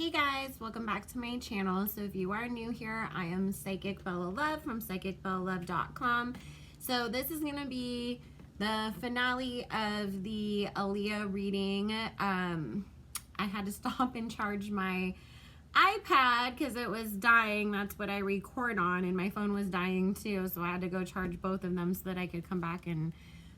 Hey guys, welcome back to my channel. So if you are new here, I am Psychic Bella Love from psychicbellalove.com. So this is going to be the finale of the Aaliyah reading. I had to stop and charge my iPad because it was dying. That's what I record on, and my phone was dying too, so I had to go charge both of them so that I could come back and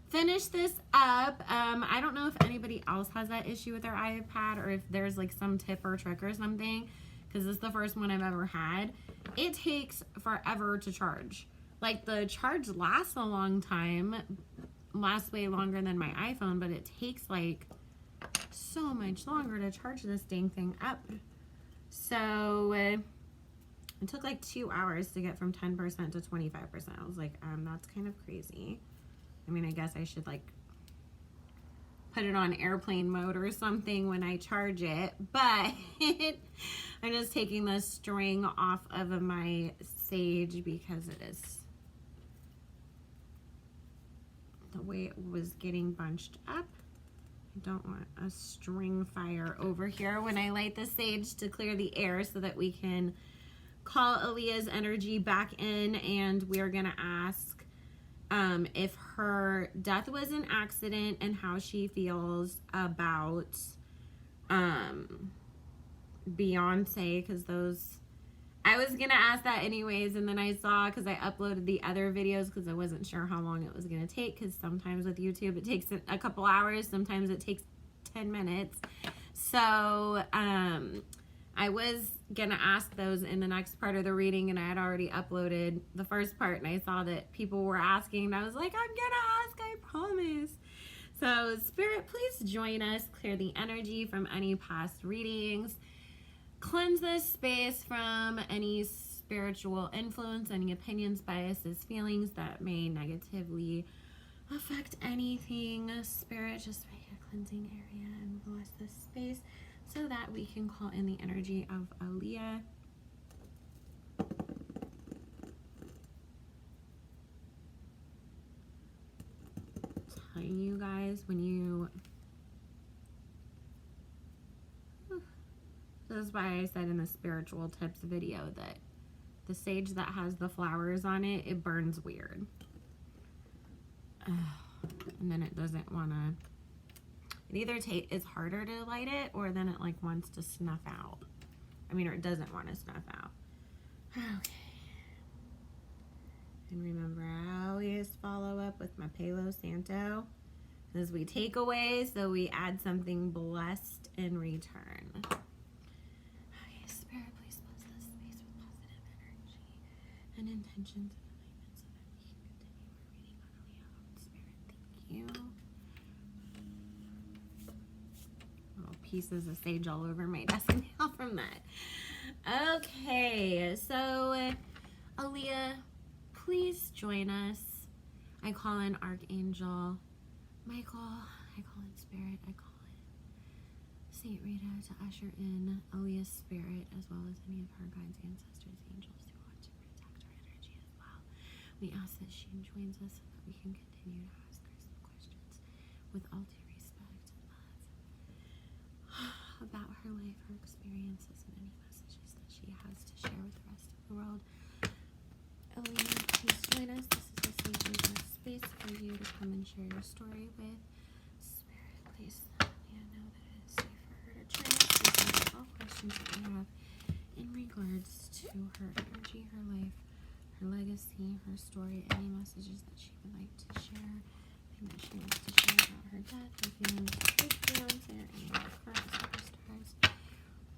finish this up. I don't know if anybody else has that issue with their iPad or if there's like some tip or trick or something, because this is the first one I've ever had. It takes forever to charge. Like, the charge lasts a long time, lasts way longer than my iPhone, but it takes like so much longer to charge this dang thing up. So it took like 2 hours to get from 10% to 25%. I was like, that's kind of crazy. I mean, I guess I should like put it on airplane mode or something when I charge it, but I'm just taking the string off of my sage because it is the way it was getting bunched up. I don't want a string fire over here when I light the sage to clear the air so that we can call Aaliyah's energy back in, and we're gonna ask if her death was an accident and how she feels about Beyonce, because those, I was gonna ask that anyways, and then I saw, because I uploaded the other videos because I wasn't sure how long it was gonna take, because sometimes with YouTube it takes a couple hours, sometimes it takes 10 minutes. So I was gonna ask those in the next part of the reading, and I had already uploaded the first part, and I saw that people were asking, and I was like, I'm gonna ask, I promise. So Spirit, please join us, clear the energy from any past readings, cleanse this space from any spiritual influence, any opinions, biases, feelings that may negatively affect anything. Spirit, just make a cleansing area and bless this space so that we can call in the energy of Aaliyah. Telling you guys, when you, this is why I said in the spiritual tips video that the sage that has the flowers on it, it burns weird. And then it doesn't want to, it either it's harder to light it, or then it like wants to snuff out. I mean, or it doesn't want to snuff out. Okay. And remember, I always follow up with my Palo Santo. As we take away, so we add something blessed in return. Okay, Spirit, please bless this space with positive energy and intentions and alignment so that we can continue our reading on Aaliyah. Spirit, thank you. Little pieces of sage all over my desk now from that. Okay, so Aaliyah, please join us. I call in Archangel Michael, I call in Spirit, I call in Saint Rita to usher in Aaliyah's spirit, as well as any of her guides, ancestors, angels who want to protect her energy as well. We ask that she joins us so that we can continue to ask her some questions with all due respect and love about her life, her experiences, and any messages that she has to share with the rest of the world. Aaliyah, please join us. This is a safe and blessed space for you to come and share your story with. Spirit, please let Aaliyah know that it is safe for her to join us. We can answer all questions that we have in regards to her energy, her life, her legacy, her story, any messages that she would like to share, anything that she wants to share about her death, her feelings with Beyonce, or any of her current superstars.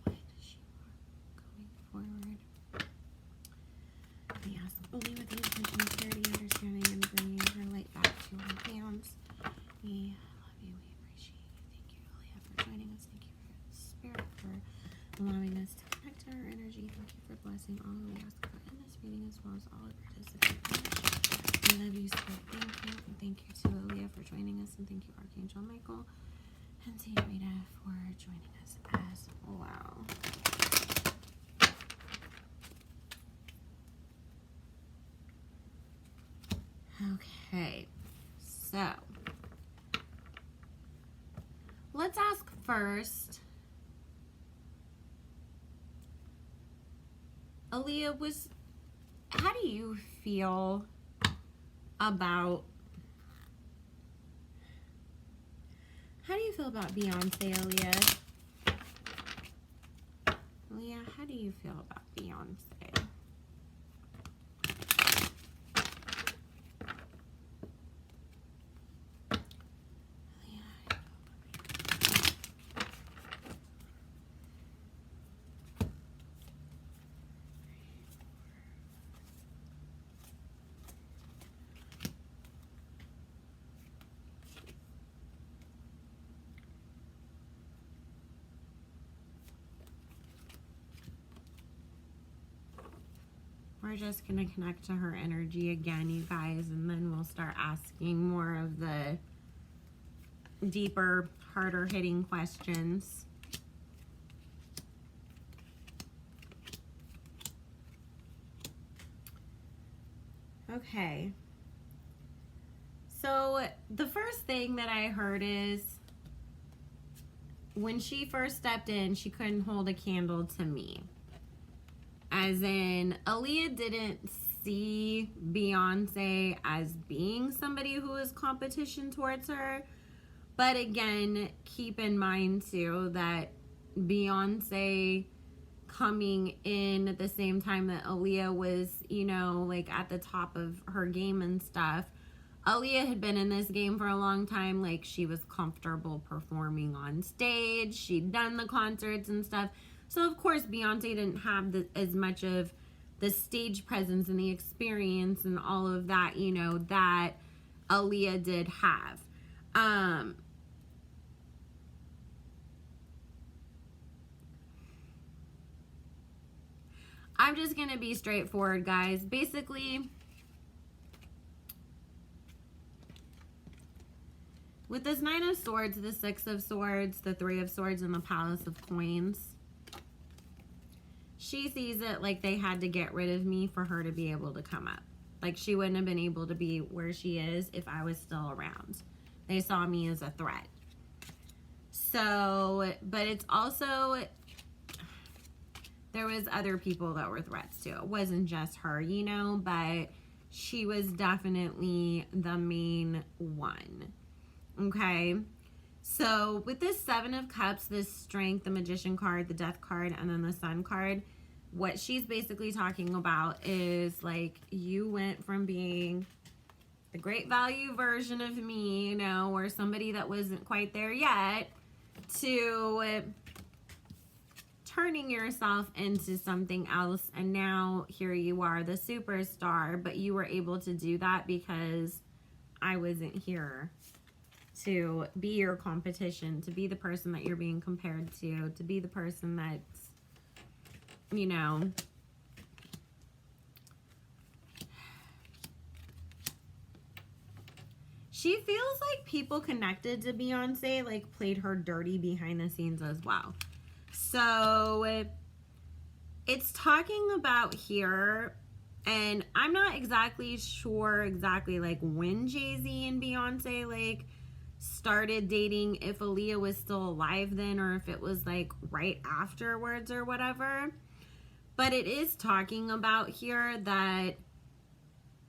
What does she want going forward? We ask only with the intention of clarity, understanding, and bringing her light back to her hands. We love you. We appreciate you. Thank you, Aaliyah, for joining us. Thank you for the Spirit for allowing us to connect to her energy. Thank you for blessing all who we ask for in this reading, as well as all the participants. We love you, Spirit. Thank you. And thank you to Aaliyah for joining us. And thank you, Archangel Michael and Saint Rita, for joining us as well. Okay, so let's ask first Aaliyah, how do you feel about Beyonce, Aaliyah? Aaliyah, how do you feel about Beyonce? We're just going to connect to her energy again, you guys, and then we'll start asking more of the deeper, harder hitting questions. Okay. So the first thing that I heard is when she first stepped in, she couldn't hold a candle to me. As in, Aaliyah didn't see Beyonce as being somebody who is competition towards her. But again, keep in mind too that Beyonce coming in at the same time that Aaliyah was, you know, like at the top of her game and stuff. Aaliyah had been in this game for a long time. Like, she was comfortable performing on stage. She'd done the concerts and stuff. So, of course, Beyonce didn't have as much of the stage presence and the experience and all of that, you know, that Aaliyah did have. I'm just going to be straightforward, guys. Basically, with this Nine of Swords, the Six of Swords, the Three of Swords, and the Palace of Coins, she sees it like they had to get rid of me for her to be able to come up. Like, she wouldn't have been able to be where she is if I was still around. They saw me as a threat. So, but it's also, there was other people that were threats too. It wasn't just her, you know, but she was definitely the main one. Okay, so with this Seven of Cups, this Strength, the Magician card, the Death card, and then the Sun card, what she's basically talking about is, like, you went from being the great value version of me, you know, or somebody that wasn't quite there yet, to turning yourself into something else, and now here you are, the superstar, but you were able to do that because I wasn't here to be your competition, to be the person that you're being compared to be the person that's, you know, she feels like people connected to Beyonce, like, played her dirty behind the scenes as well. So it's talking about here, and I'm not exactly sure like when Jay-Z and Beyonce, like, started dating, if Aaliyah was still alive then, or if it was like right afterwards or whatever. But it is talking about here that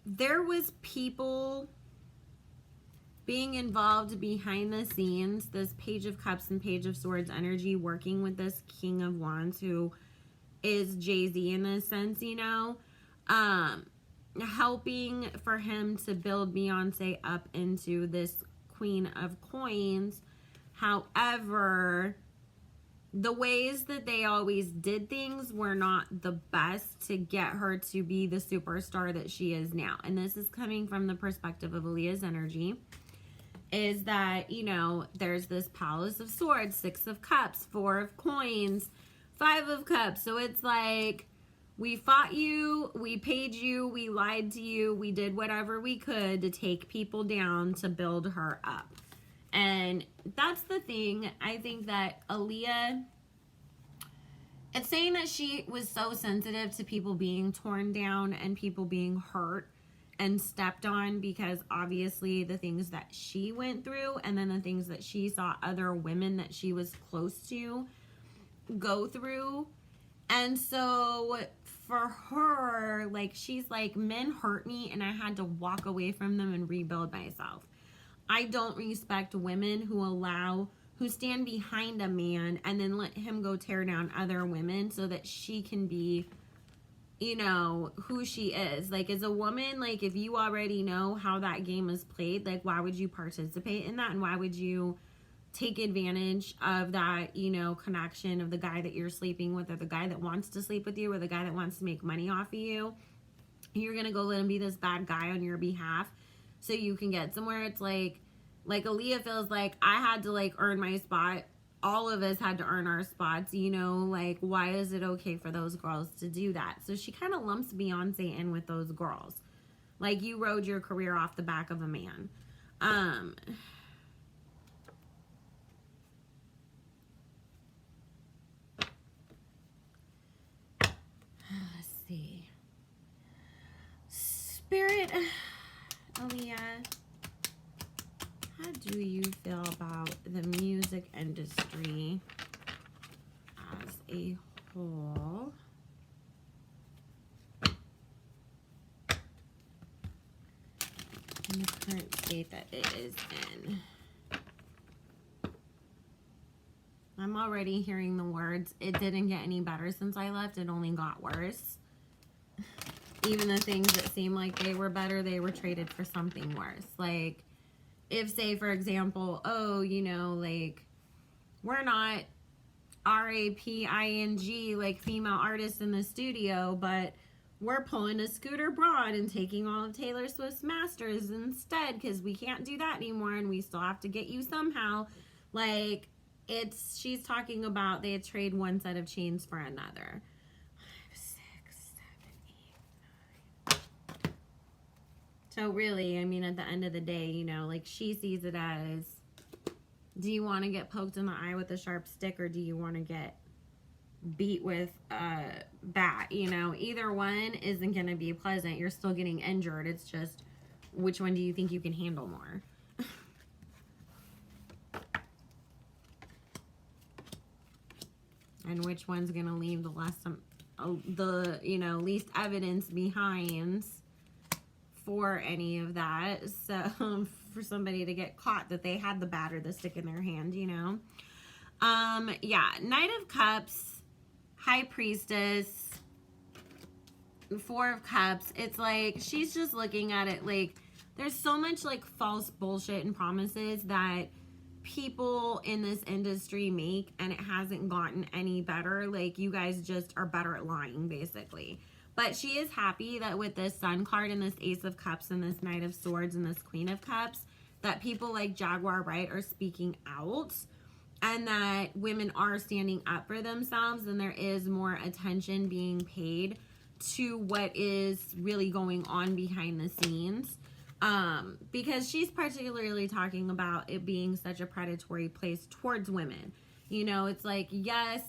there was people being involved behind the scenes, this Page of Cups and Page of Swords energy, working with this King of Wands, who is Jay-Z in a sense, you know, helping for him to build Beyonce up into this Queen of Coins. However, the ways that they always did things were not the best to get her to be the superstar that she is now. And this is coming from the perspective of Aaliyah's energy, is that, you know, there's this Palace of Swords, Six of Cups, Four of Coins, Five of Cups. So it's like, we fought you, we paid you, we lied to you, we did whatever we could to take people down to build her up. And that's the thing. I think that Aaliyah, it's saying that she was so sensitive to people being torn down and people being hurt and stepped on, because obviously the things that she went through, and then the things that she saw other women that she was close to go through, And so for her, like, she's like, men hurt me and I had to walk away from them and rebuild myself. I don't respect women who stand behind a man and then let him go tear down other women so that she can be, you know, who she is. Like, as a woman, like, if you already know how that game is played, like, why would you participate in that? And why would you take advantage of that, you know, connection of the guy that you're sleeping with, or the guy that wants to sleep with you, or the guy that wants to make money off of you? You're gonna go let him be this bad guy on your behalf so you can get somewhere. It's like Aaliyah feels like, I had to, like, earn my spot. All of us had to earn our spots, you know, like, why is it okay for those girls to do that? So she kind of lumps Beyonce in with those girls. Like, you rode your career off the back of a man. Let's see. Spirit, Aaliyah, how do you feel about the music industry as a whole? In the current state that it is in. I'm already hearing the words, it didn't get any better since I left, it only got worse. Even the things that seem like they were better, they were traded for something worse. Like, if, say, for example, oh, you know, like, we're not RAPING, like, female artists in the studio, but we're pulling a Scooter Braun and taking all of Taylor Swift's masters instead because we can't do that anymore and we still have to get you somehow. Like, she's talking about they trade one set of chains for another. 5, 6, 7, 8, 9. So really, I mean, at the end of the day, you know, like, she sees it as, do you want to get poked in the eye with a sharp stick, or do you want to get beat with a bat? You know, either one isn't going to be pleasant. You're still getting injured. It's just, which one do you think you can handle more? And which one's going to leave the you know, least evidence behind for any of that? So for somebody to get caught that they had the bat or the stick in their hand, you know. Yeah, Knight of Cups, High Priestess, 4 of Cups. It's like, she's just looking at it like, there's so much, like, false bullshit and promises that people in this industry make, and it hasn't gotten any better. Like, you guys just are better at lying, basically. But she is happy that with this Sun card and this Ace of Cups and this Knight of Swords and this Queen of Cups, that people like Jaguar Wright are speaking out, and that women are standing up for themselves, and there is more attention being paid to what is really going on behind the scenes. Because she's particularly talking about it being such a predatory place towards women. You know, it's like, yes,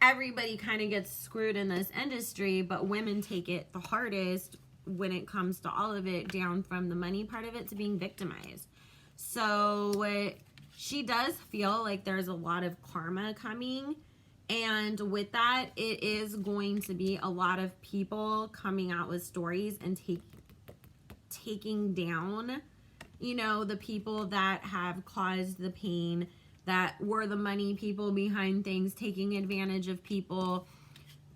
everybody kind of gets screwed in this industry, but women take it the hardest when it comes to all of it, down from the money part of it to being victimized. So she does feel like there's a lot of karma coming, and with that, it is going to be a lot of people coming out with stories and taking down, you know, the people that have caused the pain, that were the money people behind things, taking advantage of people.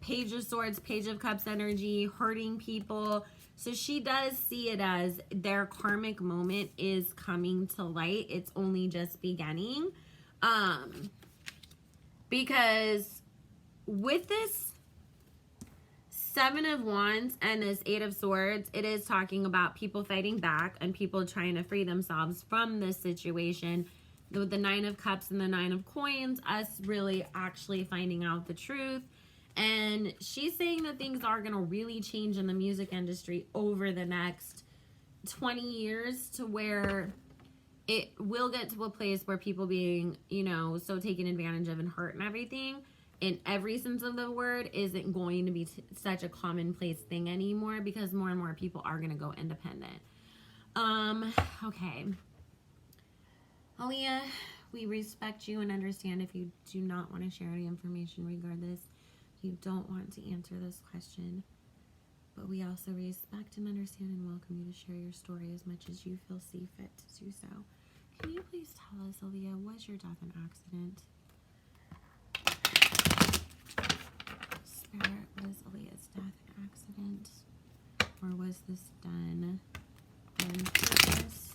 Page of Swords, Page of Cups energy, hurting people. So she does see it as their karmic moment is coming to light. It's only just beginning. Because with this 7 of Wands and this 8 of Swords, it is talking about people fighting back and people trying to free themselves from this situation. With the 9 of Cups and the 9 of Coins, us really actually finding out the truth. And she's saying that things are going to really change in the music industry over the next 20 years, to where it will get to a place where people being, you know, so taken advantage of and hurt and everything, in every sense of the word, isn't going to be such a commonplace thing anymore, because more and more people are going to go independent. Okay. Aaliyah, we respect you and understand if you do not want to share any information regarding this. You don't want to answer this question, but we also respect and understand and welcome you to share your story as much as you feel safe fit to do so. Can you please tell us, Aaliyah, was your death an accident? Spirit, was Aaliyah's death an accident? Or was this done on purpose?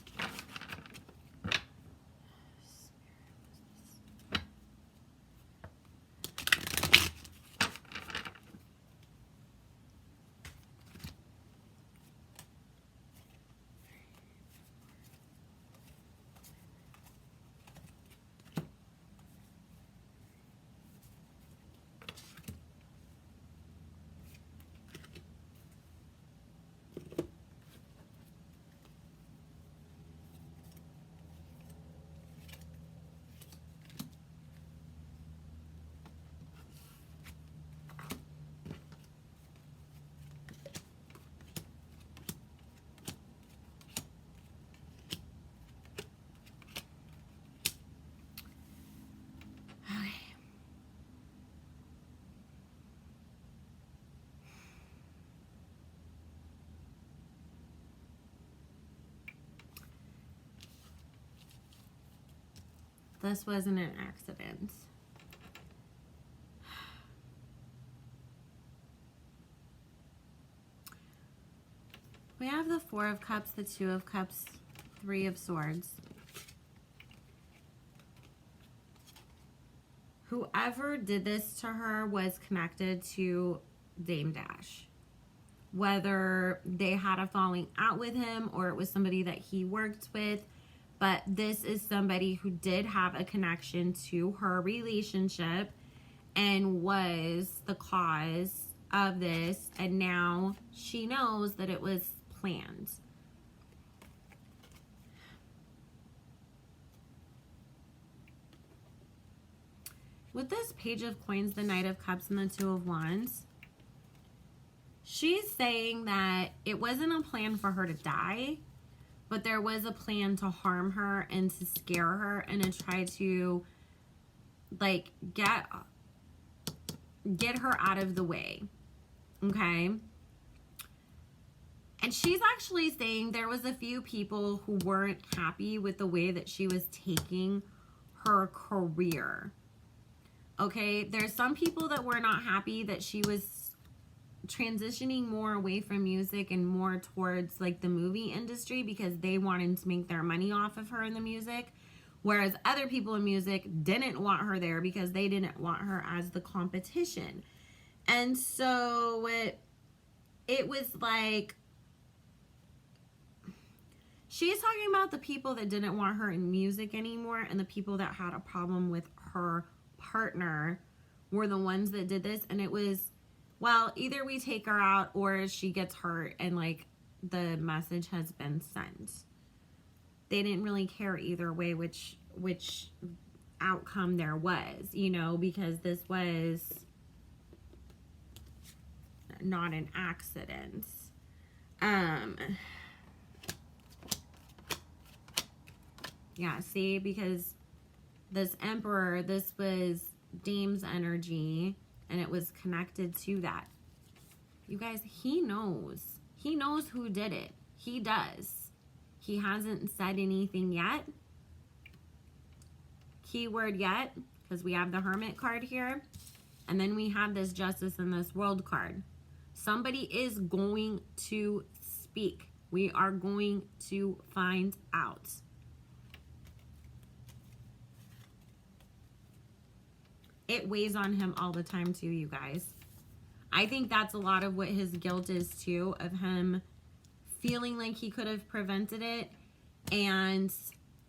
This wasn't an accident. We have the Four of Cups, the Two of Cups, Three of Swords. Whoever did this to her was connected to Dame Dash. Whether they had a falling out with him or it was somebody that he worked with, but this is somebody who did have a connection to her relationship and was the cause of this, and now she knows that it was planned. With this Page of Coins, the Knight of Cups, and the Two of Wands, she's saying that it wasn't a plan for her to die, but there was a plan to harm her and to scare her and to try to, like, get her out of the way. Okay? And she's actually saying there was a few people who weren't happy with the way that she was taking her career. Okay? There's some people that were not happy that she was transitioning more away from music and more towards like the movie industry because they wanted to make their money off of her in the music, whereas other people in music didn't want her there because they didn't want her as the competition. And so it was like she's talking about the people that didn't want her in music anymore, and the people that had a problem with her partner were the ones that did this. And it was, well, either we take her out or she gets hurt and like the message has been sent. They didn't really care either way which outcome there was, you know, because this was not an accident. Yeah, see, because this Emperor, this was Dame's energy, and it was connected to that. You guys, he knows. He knows who did it. He does. He hasn't said anything yet. Keyword yet, because we have the Hermit card here. And then we have this Justice and this World card. Somebody is going to speak. We are going to find out. It weighs on him all the time too, you guys. I think that's a lot of what his guilt is too, of him feeling like he could have prevented it and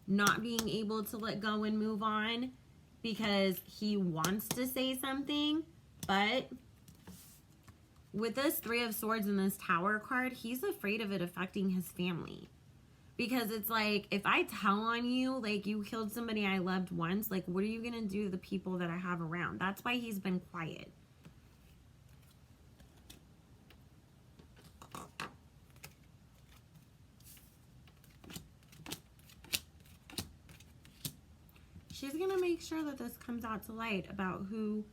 not being able to let go and move on because he wants to say something, but with this Three of Swords and this Tower card, he's afraid of it affecting his family. Because it's like, if I tell on you, like, you killed somebody I loved once, like, what are you going to do to the people that I have around? That's why he's been quiet. She's going to make sure that this comes out to light about who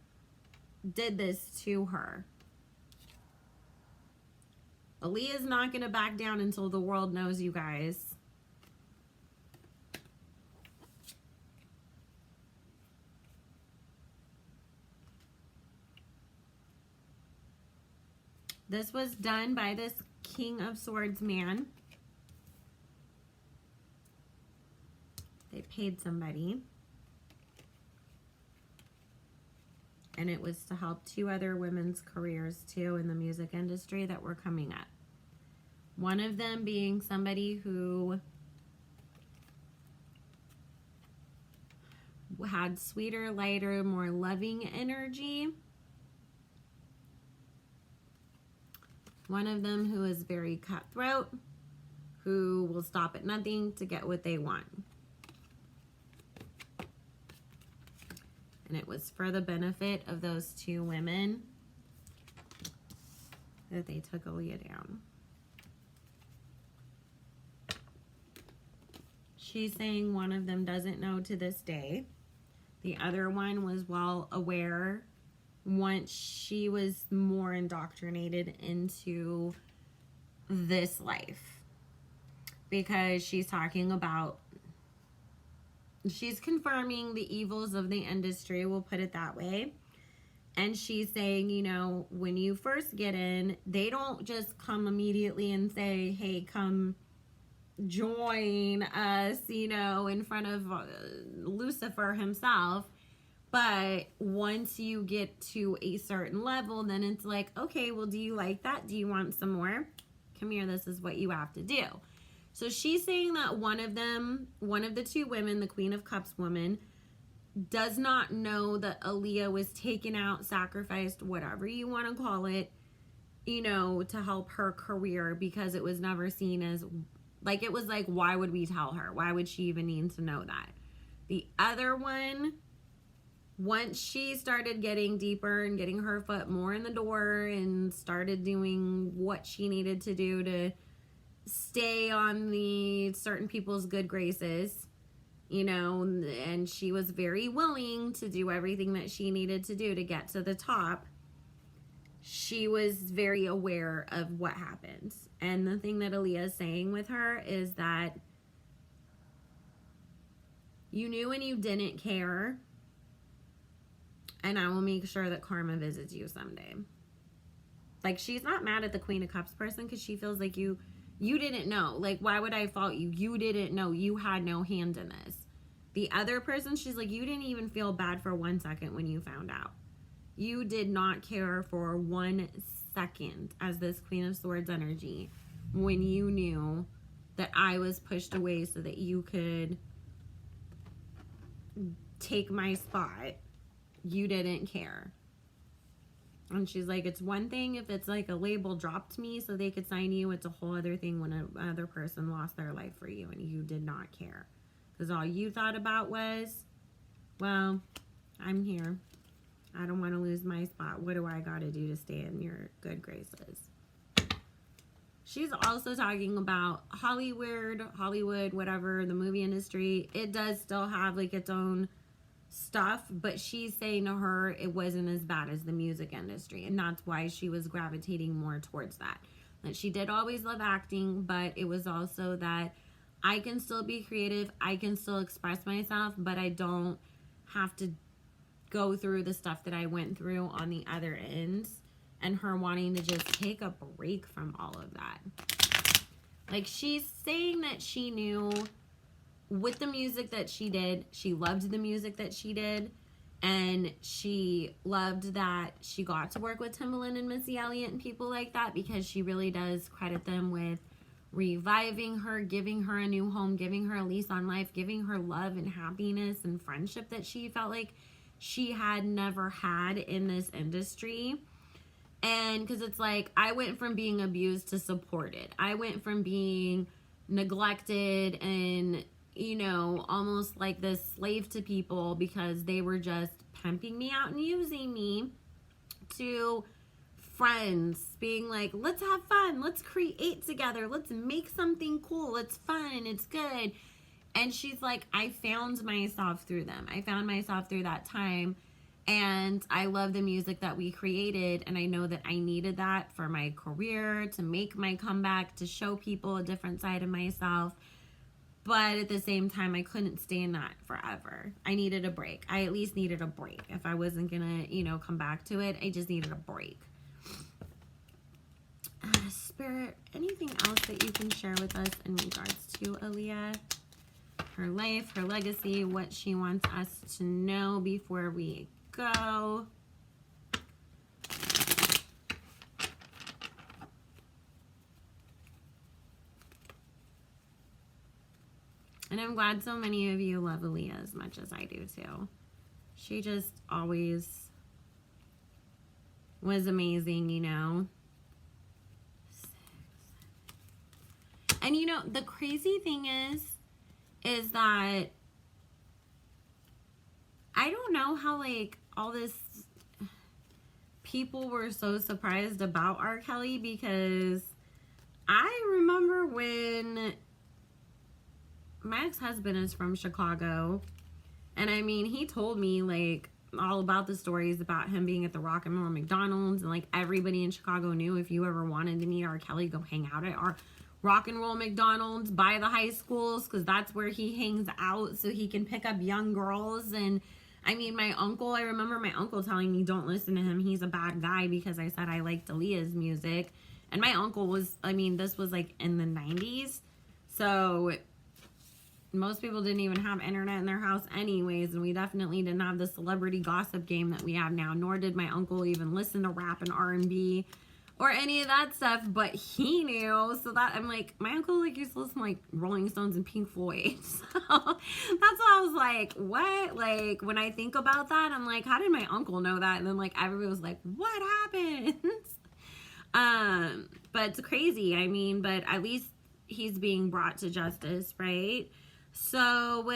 did this to her. Aaliyah's not going to back down until the world knows, you guys. This was done by this King of Swords man. They paid somebody. And it was to help 2 other women's careers too in the music industry that were coming up. One of them being somebody who had sweeter, lighter, more loving energy. One of them who is very cutthroat, who will stop at nothing to get what they want. And it was for the benefit of those 2 women that they took Aaliyah down. She's saying one of them doesn't know to this day. The other one was well aware once she was more indoctrinated into this life. Because she's talking about, she's confirming the evils of the industry, we'll put it that way. And she's saying, you know, when you first get in, they don't just come immediately and say, hey, come join us, you know, in front of Lucifer himself. But once you get to a certain level, then it's like, okay, well, do you like that? Do you want some more? Come here, this is what you have to do. So she's saying that one of the 2 women, the Queen of Cups woman, does not know that Aaliyah was taken out, sacrificed, whatever you want to call it, you know, to help her career, because it was never seen as, like, it was like, why would we tell her? Why would she even need to know that? The other one, once she started getting deeper and getting her foot more in the door and started doing what she needed to do to stay on the certain people's good graces, you know, and she was very willing to do everything that she needed to do to get to the top, she was very aware of what happened. And the thing that Aaliyah is saying with her is that you knew and you didn't care, and I will make sure that karma visits you someday. Like, she's not mad at the Queen of Cups person because she feels like you didn't know. Like, why would I fault you? You didn't know. You had no hand in this. The other person, she's like, you didn't even feel bad for 1 second when you found out. You did not care for 1 second as this Queen of Swords energy when you knew that I was pushed away so that you could take my spot. You didn't care. And she's like, it's one thing if it's like a label dropped me so they could sign you. It's a whole other thing when another person lost their life for you and you did not care. Because all you thought about was, well, I'm here. I don't want to lose my spot. What do I got to do to stay in your good graces? She's also talking about Hollywood, whatever, the movie industry. It does still have like its own stuff, but she's saying to her it wasn't as bad as the music industry, and that's why she was gravitating more towards that. That she did always love acting, but it was also that I can still be creative, I can still express myself, but I don't have to go through the stuff that I went through on the other ends, and her wanting to just take a break from all of that. Like, she's saying that she knew with the music that she did, she loved the music that she did, and she loved that she got to work with Timbaland and Missy Elliott and people like that, because she really does credit them with reviving her, giving her a new home, giving her a lease on life, giving her love and happiness and friendship that she felt like she had never had in this industry. And because it's like, I went from being abused to supported. I went from being neglected and, you know, almost like this slave to people because they were just pimping me out and using me, to friends being like, let's have fun, let's create together, let's make something cool, it's fun, it's good. And she's like, I found myself through them. I found myself through that time. And I love the music that we created, and I know that I needed that for my career, to make my comeback, to show people a different side of myself. But at the same time, I couldn't stay in that forever. I needed a break. I at least needed a break. If I wasn't gonna, come back to it, I just needed a break. Spirit, anything else that you can share with us in regards to Aaliyah? Her life, her legacy, what she wants us to know before we go. And I'm glad so many of you love Aaliyah as much as I do too. She just always was amazing, And the crazy thing is that I don't know how all this people were so surprised about R. Kelly, because I remember when my ex-husband is from Chicago, and I mean, he told me all about the stories about him being at the Rock and Roll McDonald's, and everybody in Chicago knew if you ever wanted to meet R. Kelly, go hang out at our Rock and Roll McDonald's by the high schools, because that's where he hangs out so he can pick up young girls. And I mean, I remember my uncle telling me, don't listen to him, he's a bad guy, because I said I liked Aaliyah's music. And my uncle was, this was in the 90s, so most people didn't even have internet in their house anyways, and we definitely didn't have the celebrity gossip game that we have now, nor did my uncle even listen to rap and R&B or any of that stuff, but he knew. So that, I'm my uncle used to listen to Rolling Stones and Pink Floyd. So that's why I was like, what? When I think about that, I'm how did my uncle know that? And then everybody was like, what happened? But it's crazy. I mean, but at least he's being brought to justice, right? So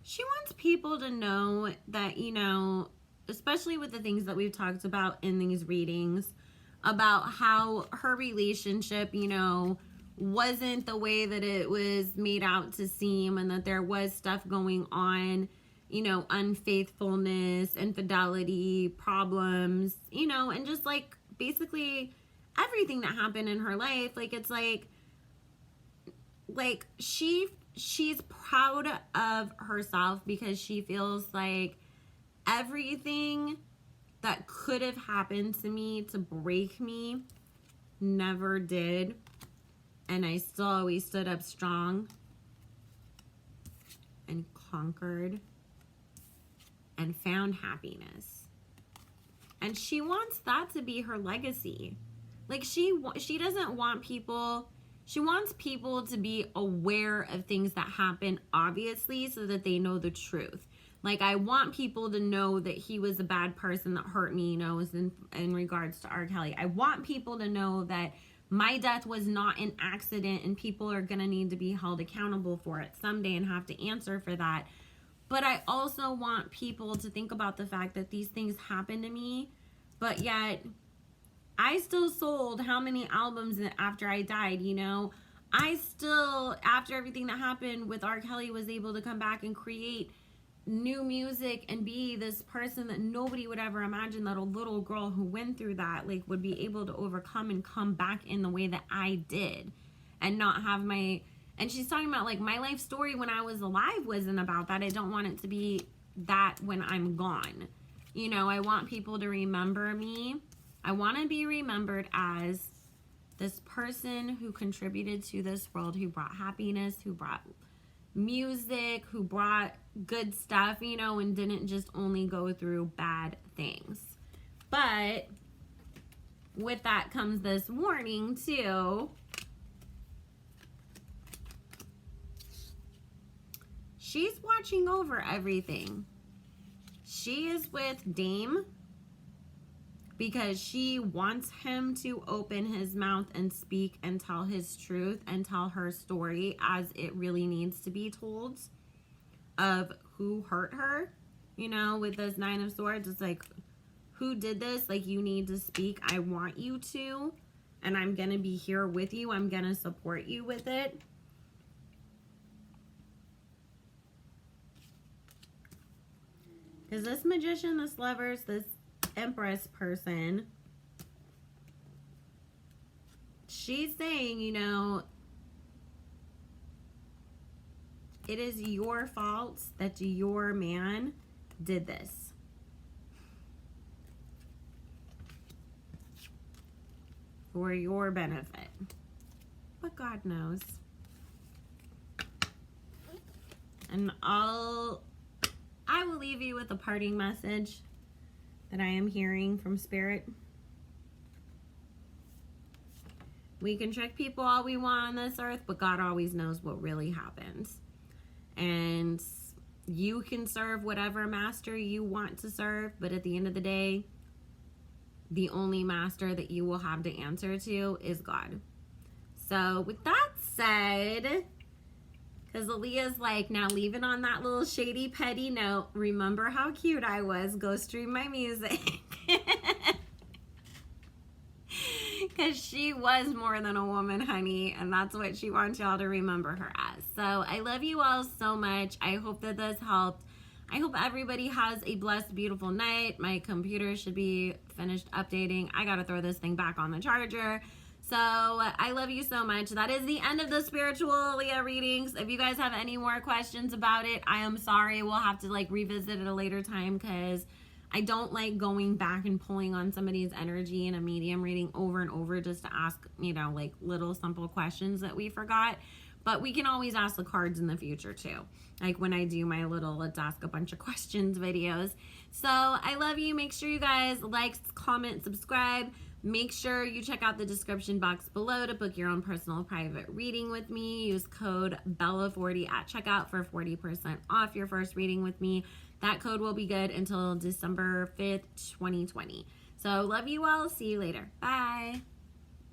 she wants people to know that, especially with the things that we've talked about in these readings, about how her relationship, wasn't the way that it was made out to seem, and that there was stuff going on, unfaithfulness, infidelity, problems, and just basically everything that happened in her life. She's proud of herself, because she feels everything that could have happened to me to break me never did. And I still always stood up strong and conquered and found happiness. And she wants that to be her legacy. She doesn't want people, she wants people to be aware of things that happen, obviously, so that they know the truth. I want people to know that he was a bad person that hurt me, in regards to R. Kelly. I want people to know that my death was not an accident, and people are going to need to be held accountable for it someday and have to answer for that. But I also want people to think about the fact that these things happened to me, but yet I still sold how many albums after I died, I still, after everything that happened with R. Kelly, was able to come back and create new music and be this person that nobody would ever imagine, that a little girl who went through that would be able to overcome and come back in the way that I did, and not have and she's talking about my life story when I was alive wasn't about that. I don't want it to be that when I'm gone. I want people to remember me. I want to be remembered as this person who contributed to this world, who brought happiness, who brought music, who brought good stuff, and didn't just only go through bad things. But with that comes this warning too. She's watching over everything. She is with Dame because she wants him to open his mouth and speak and tell his truth and tell her story as it really needs to be told, of who hurt her. With this Nine of Swords, it's who did this? You need to speak. I want you to. and I'm going to be here with you. I'm going to support you with it. Because this Magician, this Lovers, this Empress person, she's saying, you know, it is your fault that your man did this. For your benefit. But God knows. And I will leave you with a parting message that I am hearing from Spirit. We can trick people all we want on this earth, but God always knows what really happens. And you can serve whatever master you want to serve, but at the end of the day, the only master that you will have to answer to is God. So with that said, because Aaliyah's like, now leaving on that little shady petty note, remember how cute I was, go stream my music. Because she was more than a woman, honey, and that's what she wants y'all to remember her as. So I love you all so much. I hope that this helped. I hope everybody has a blessed, beautiful night. My computer should be finished updating. I got to throw this thing back on the charger. So I love you so much. That is the end of the spiritual Aaliyah readings. If you guys have any more questions about it, I am sorry. We'll have to like revisit at a later time because I don't like going back and pulling on somebody's energy in a medium reading over and over just to ask, you know, like little simple questions that we forgot. But we can always ask the cards in the future too. Like when I do my little let's ask a bunch of questions videos. So I love you. Make sure you guys like, comment, subscribe. Make sure you check out the description box below to book your own personal private reading with me. Use code BELLA40 at checkout for 40% off your first reading with me. That code will be good until December 5th, 2020. So love you all. See you later. Bye.